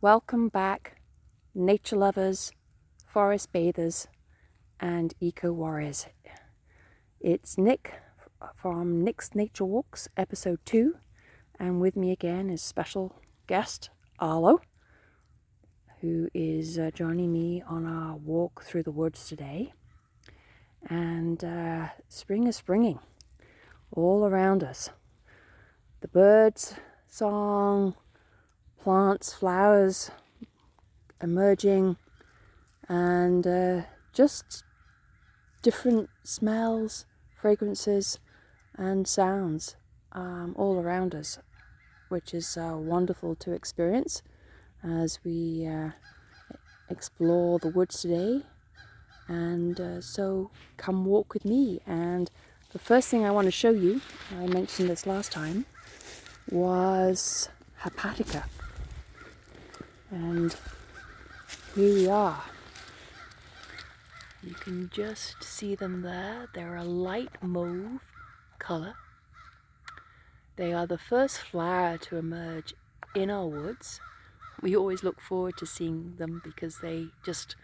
Welcome back, nature lovers, forest bathers, and eco warriors. It's Nick from Nick's Nature Walks, episode 2, and with me again is special guest Arlo, who is joining me on our walk through the woods today. And spring is springing all around us. The birds' song, plants, flowers emerging, and just different smells, fragrances, and sounds all around us, which is wonderful to experience as we explore the woods today. And so come walk with me. And the first thing I want to show you, I mentioned this last time, was hepatica. And here we are. You can just see them there. They're a light mauve colour. They are the first flower to emerge in our woods. We always look forward to seeing them because they just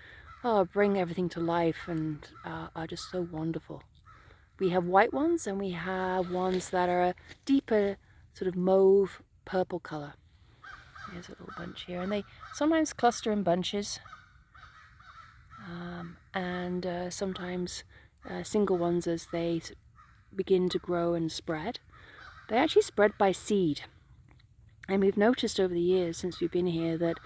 bring everything to life and are just so wonderful. We have white ones and we have ones that are a deeper sort of mauve purple colour. There's a little bunch here, and they sometimes cluster in bunches, and sometimes single ones as they begin to grow and spread. They actually spread by seed, and we've noticed over the years since we've been here that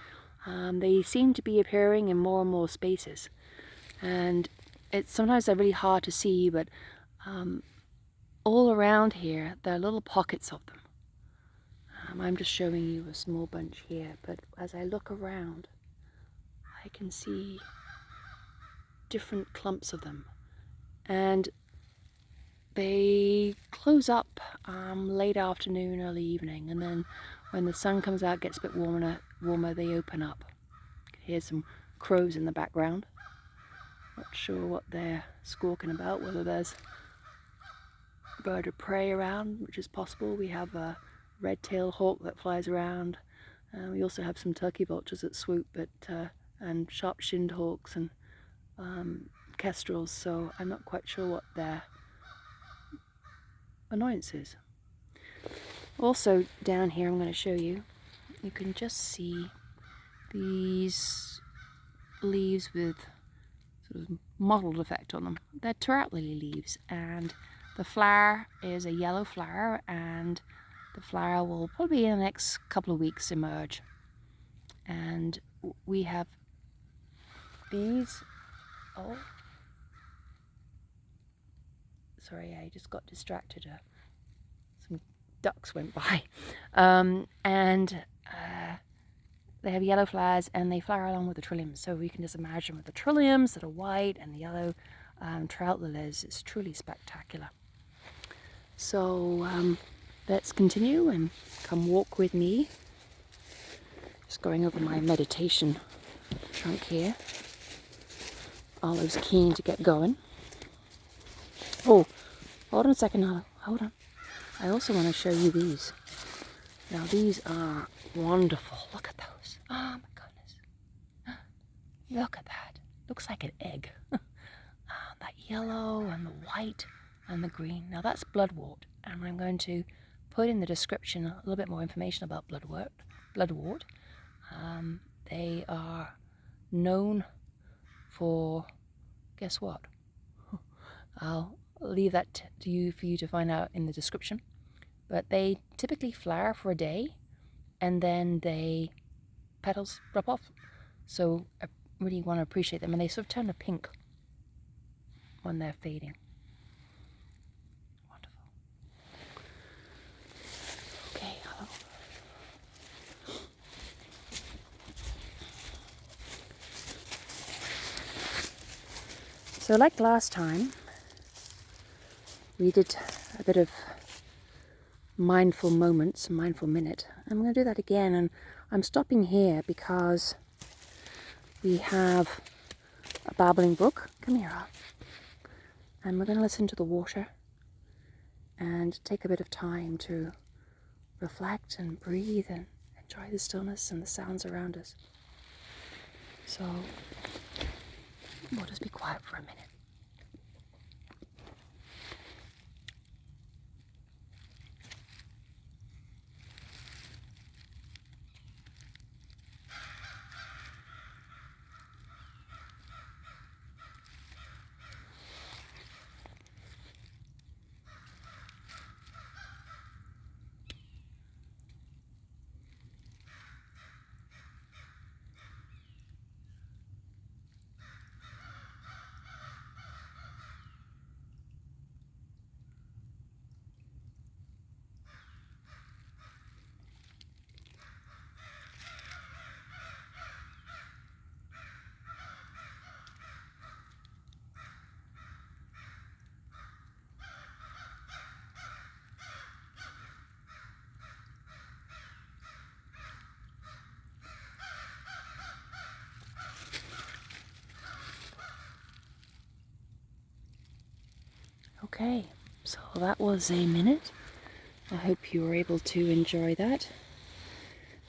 they seem to be appearing in more and more spaces, and sometimes they're really hard to see, but all around here there are little pockets of them. I'm just showing you a small bunch here, but as I look around, I can see different clumps of them. And they close up late afternoon, early evening, and then when the sun comes out, gets a bit warmer, they open up. You can hear some crows in the background. Not sure what they're squawking about, whether there's a bird of prey around, which is possible. We have a red-tailed hawk that flies around. We also have some turkey vultures that swoop, and sharp-shinned hawks and kestrels, so I'm not quite sure what their annoyance is. Also down here, I'm going to show you, you can just see these leaves with sort of mottled effect on them. They're trout lily leaves, and the flower is a yellow flower, and the flower will probably in the next couple of weeks emerge. And we have these. Oh, sorry, I just got distracted. Some ducks went by. They have yellow flowers and they flower along with the trilliums. So we can just imagine with the trilliums that are white and the yellow trout lilies, it's truly spectacular. So let's continue and come walk with me. Just going over my meditation trunk here. Arlo's keen to get going. Oh, hold on a second, Arlo. Hold on. I also want to show you these. Now these are wonderful. Look at those. Oh my goodness. Look at that. Looks like an egg. That yellow and the white and the green. Now that's bloodwort, and I'm going to put in the description a little bit more information about bloodwort. They are known for, guess what? I'll leave that to you for you to find out in the description. But they typically flower for a day, and then petals drop off. So I really want to appreciate them, and they sort of turn to pink when they're fading. Wonderful. Okay, hello. So like last time, we did a bit of mindful moments, mindful minute. I'm going to do that again, and I'm stopping here because we have a babbling brook. Come here, Al. And we're going to listen to the water and take a bit of time to reflect and breathe and enjoy the stillness and the sounds around us. So we'll just be quiet for a minute. Okay, so that was a minute. I hope you were able to enjoy that.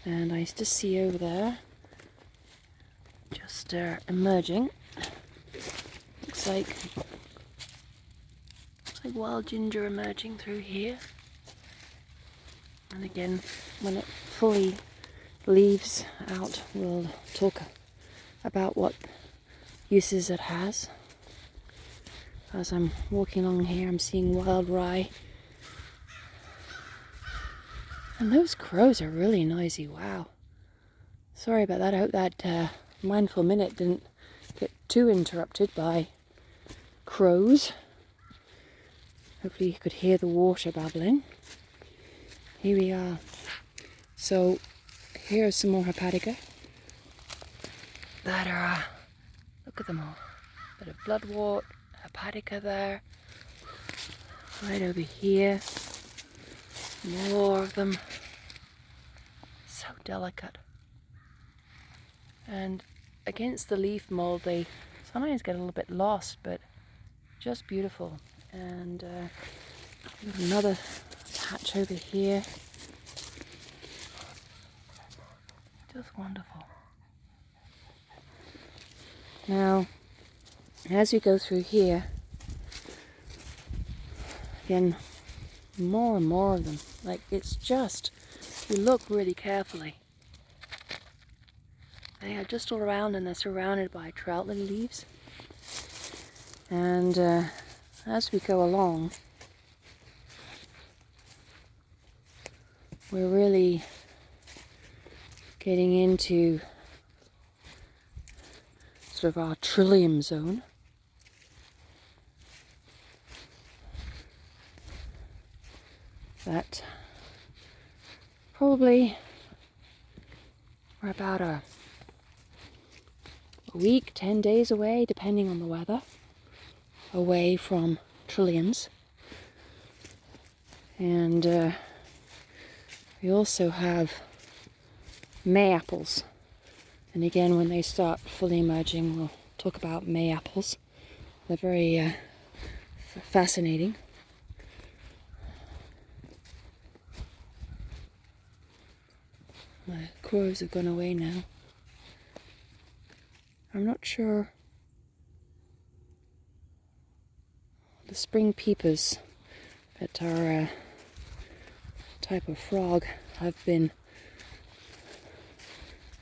And I just see over there, just emerging. Looks like wild ginger emerging through here. And again, when it fully leaves out, we'll talk about what uses it has. As I'm walking along here, I'm seeing wild rye. And those crows are really noisy, wow. Sorry about that, I hope that mindful minute didn't get too interrupted by crows. Hopefully you could hear the water bubbling. Here we are. So here's some more hepatica that are, look at them all. Bit of bloodroot, hepatica there. Right over here. More of them. So delicate. And against the leaf mold, they sometimes get a little bit lost, but just beautiful. And another patch over here. Just wonderful. Now, as we go through here, again, more and more of them. Like, it's just, you look really carefully. They are just all around, and they're surrounded by trout lily leaves. And as we go along, we're really getting into sort of our trillium zone. That probably we're about a week, 10 days away, depending on the weather, away from trilliums. And we also have May apples. And again, when they start fully emerging, we'll talk about May apples. They're very fascinating. The crows have gone away now. I'm not sure. The spring peepers that are a type of frog have been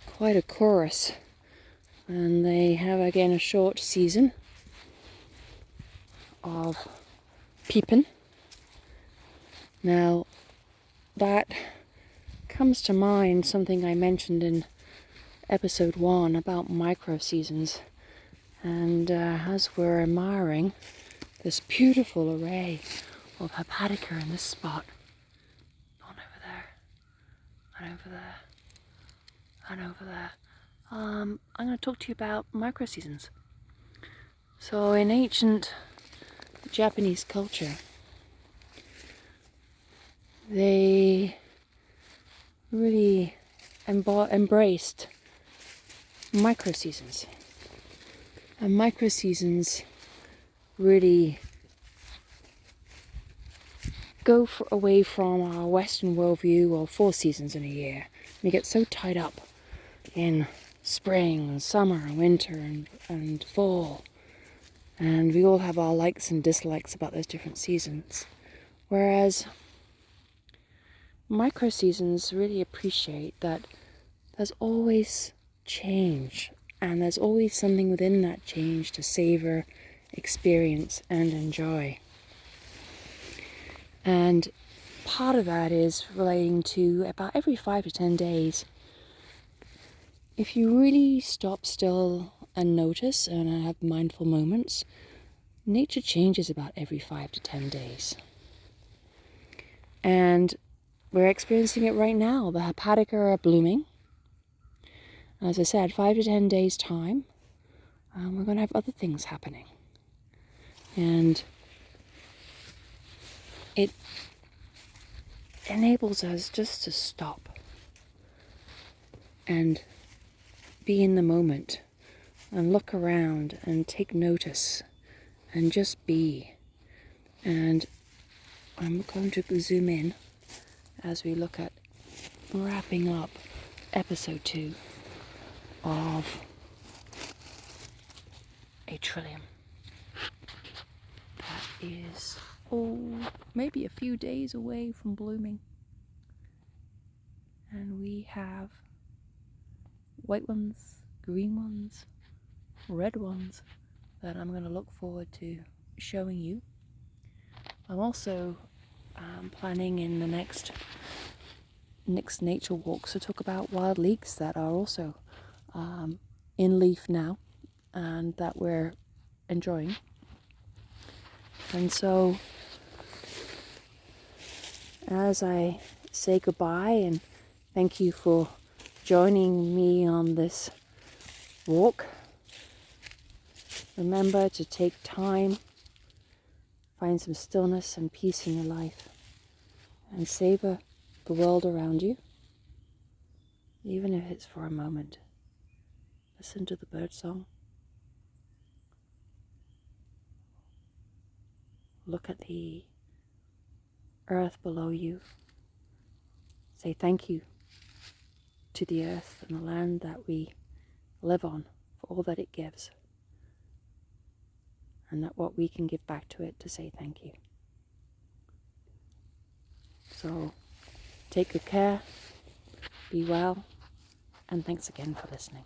quite a chorus, and they have again a short season of peeping. Now that comes to mind something I mentioned in episode 1 about micro seasons, and as we're admiring this beautiful array of hepatica in this spot, on over there, and over there, and over there, I'm going to talk to you about micro seasons. So in ancient Japanese culture, they really embraced micro seasons, and micro seasons really go away from our Western worldview of 4 seasons in a year. We get so tied up in spring and summer and winter and fall. And we all have our likes and dislikes about those different seasons. Whereas micro seasons really appreciate that there's always change, and there's always something within that change to savor, experience, and enjoy. And part of that is relating to about every 5 to 10 days. If you really stop still and notice and have mindful moments, nature changes about every 5 to 10 days. And we're experiencing it right now. The hepatica are blooming. As I said, 5 to 10 days time, we're going to have other things happening. And it enables us just to stop and be in the moment and look around and take notice and just be. And I'm going to zoom in as we look at wrapping up episode 2 of a trillium that is, maybe a few days away from blooming. And we have white ones, green ones, red ones that I'm going to look forward to showing you. I'm also planning in the next nature walks to talk about wild leeks that are also in leaf now and that we're enjoying. And so as I say goodbye and thank you for joining me on this walk, remember to take time, find some stillness and peace in your life, and savor the world around you, even if it's for a moment. Listen to the birdsong. Look at the earth below you. Say thank you to the earth and the land that we live on for all that it gives, and that what we can give back to it to say thank you. So take good care, be well, and thanks again for listening.